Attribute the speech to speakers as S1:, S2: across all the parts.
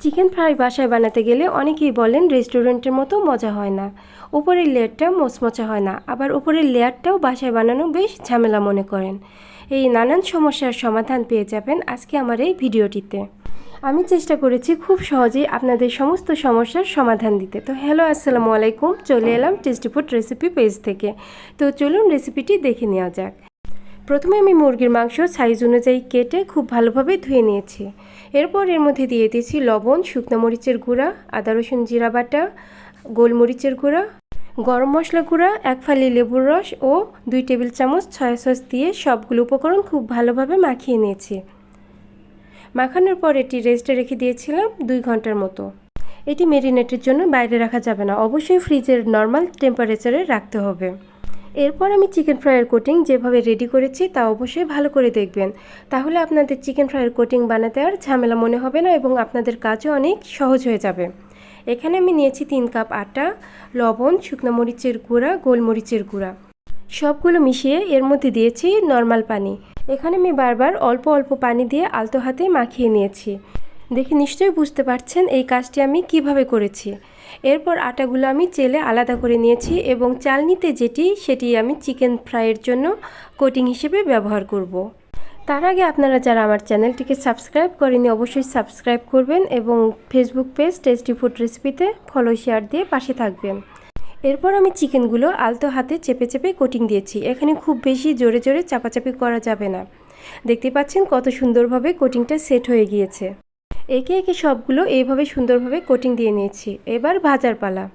S1: Chicken fry বাসায় বানাতে গেলে অনেকেই বলেন রেস্টুরেন্টের মতো মজা হয় না, উপরের লেয়ারটা মচমচে হয় না, আবার উপরের লেয়ারটাও বাসায় বানানো বেশ ঝামেলা মনে করেন। এই নানান সমস্যার সমাধান পেয়ে যাবেন আজকে আমার এই ভিডিওটিতে। আমি চেষ্টা করেছি খুব সহজেই আপনাদের সমস্ত সমস্যার সমাধান দিতে। তো হ্যালো, আসসালামু আলাইকুম, চলে এলাম টেস্টি ফুড রেসিপি পেজ থেকে। তো চলুন রেসিপিটি দেখে নেওয়া যাক। প্রথমে আমি মুরগির মাংস সাইজ অনুযায়ী কেটে খুব ভালোভাবে ধুয়ে নিয়েছি। এরপর এর মধ্যে দিয়ে দিয়েছি লবণ, শুকনো মরিচের গুঁড়া, আদা রসুন জিরা বাটা, গোলমরিচের গুঁড়া, গরম মশলা গুঁড়া, এক ফালি লেবুর রস ও 2 টেবিল চামচ সয়া সস দিয়ে সবগুলো উপকরণ খুব ভালোভাবে মাখিয়ে নিয়েছি। মাখানোর পর এটি রেস্টে রেখে দিয়েছিলাম 2 ঘন্টার মতো। এটি মেরিনেটের জন্য বাইরে রাখা যাবে না, অবশ্যই ফ্রিজের নর্মাল টেম্পারেচারে রাখতে হবে। এরপর আমি চিকেন ফ্রাইয়ের কোটিং যেভাবে রেডি করেছি তা অবশ্যই ভালো করে দেখবেন, তাহলে আপনাদের চিকেন ফ্রাইয়ের কোটিং বানাতে আর ঝামেলা মনে হবে না এবং আপনাদের কাজও অনেক সহজ হয়ে যাবে। এখানে আমি নিয়েছি 3 কাপ আটা, লবণ, শুকনো মরিচের গুঁড়া, গোলমরিচের গুঁড়া, সবগুলো মিশিয়ে এর মধ্যে দিয়েছি নর্মাল পানি। এখানে আমি বারবার অল্প অল্প পানি দিয়ে আলতো হাতে মাখিয়ে নিয়েছি। দেখে নিশ্চয়ই বুঝতে পারছেন এই কাজটি আমি কিভাবে করেছি। এরপর আটাগুলো আমি চেলে আলাদা করে নিয়েছি এবং চালনিতে সেটি আমি চিকেন ফ্রাইয়ের জন্য কোটিং হিসেবে ব্যবহার করব। তার আগে আপনারা যারা আমার চ্যানেলটিকে সাবস্ক্রাইব করেনি অবশ্যই সাবস্ক্রাইব করবেন এবং ফেসবুক পেজ টেস্টি ফুড রেসিপিতে ফলো শেয়ার দিয়ে পাশে থাকবেন। এরপর আমি চিকেনগুলো আলতো হাতে চেপে চেপে কোটিং দিয়েছি। এখানে খুব বেশি জোরে জোরে চাপাচাপি করা যাবে না। দেখতে পাচ্ছেন কত সুন্দরভাবে কোটিংটা সেট হয়ে গিয়েছে। একে একে সবগুলো এইভাবে সুন্দরভাবে কোটিং দিয়ে নিয়েছি। এবার ভাজার পালা।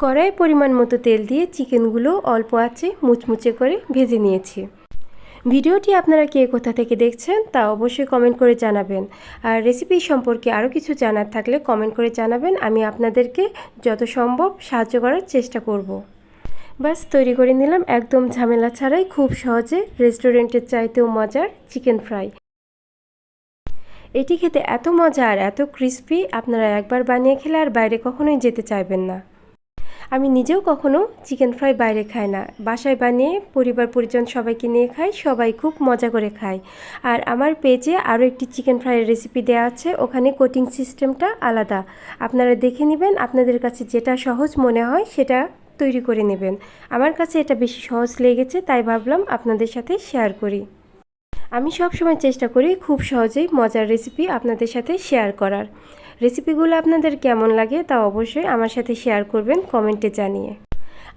S1: কড়াইয়ে পরিমাণ মতো তেল দিয়ে চিকেনগুলো অল্প আঁচে মুচমুচে করে ভেজে নিয়েছি। ভিডিওটি আপনারা কে কোথা থেকে দেখছেন তা অবশ্যই কমেন্ট করে জানাবেন। আর রেসিপি সম্পর্কে আরও কিছু জানার থাকলে কমেন্ট করে জানাবেন, আমি আপনাদেরকে যত সম্ভব সাহায্য করার চেষ্টা করব। বাস তৈরি করে নিলাম একদম ঝামেলা ছাড়াই খুব সহজে রেস্টুরেন্টের চাইতেও মজার চিকেন ফ্রাই। এটি খেতে এত মজা আর এত ক্রিস্পি, আপনারা একবার বানিয়ে খেলে আর বাইরে কখনোই যেতে চাইবেন না। আমি নিজেও কখনো চিকেন ফ্রাই বাইরে খাই না, বাসায় বানিয়ে পরিবার পরিজন সবাইকে নিয়ে খাই, সবাই খুব মজা করে খায়। আর আমার পেজে আরও একটি চিকেন ফ্রাইয়ের রেসিপি দেওয়া আছে, ওখানে কোটিং সিস্টেমটা আলাদা। আপনারা দেখে নেবেন, আপনাদের কাছে যেটা সহজ মনে হয় সেটা তৈরি করে নেবেন। আমার কাছে এটা বেশি সহজ লেগেছে, তাই ভাবলাম আপনাদের সাথে শেয়ার করি। আমি সবসময় চেষ্টা করি খুব সহজেই মজার রেসিপি আপনাদের সাথে শেয়ার করার। রেসিপিগুলো আপনাদের কেমন লাগে তা অবশ্যই আমার সাথে শেয়ার করবেন কমেন্টে জানিয়ে।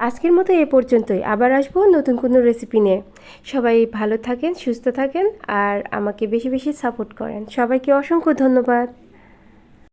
S1: আজকের মতো এ পর্যন্তই, আবার আসবো নতুন কোনো রেসিপি নিয়ে। সবাই ভালো থাকেন, সুস্থ থাকেন আর আমাকে বেশি বেশি সাপোর্ট করেন। সবাইকে অসংখ্য ধন্যবাদ।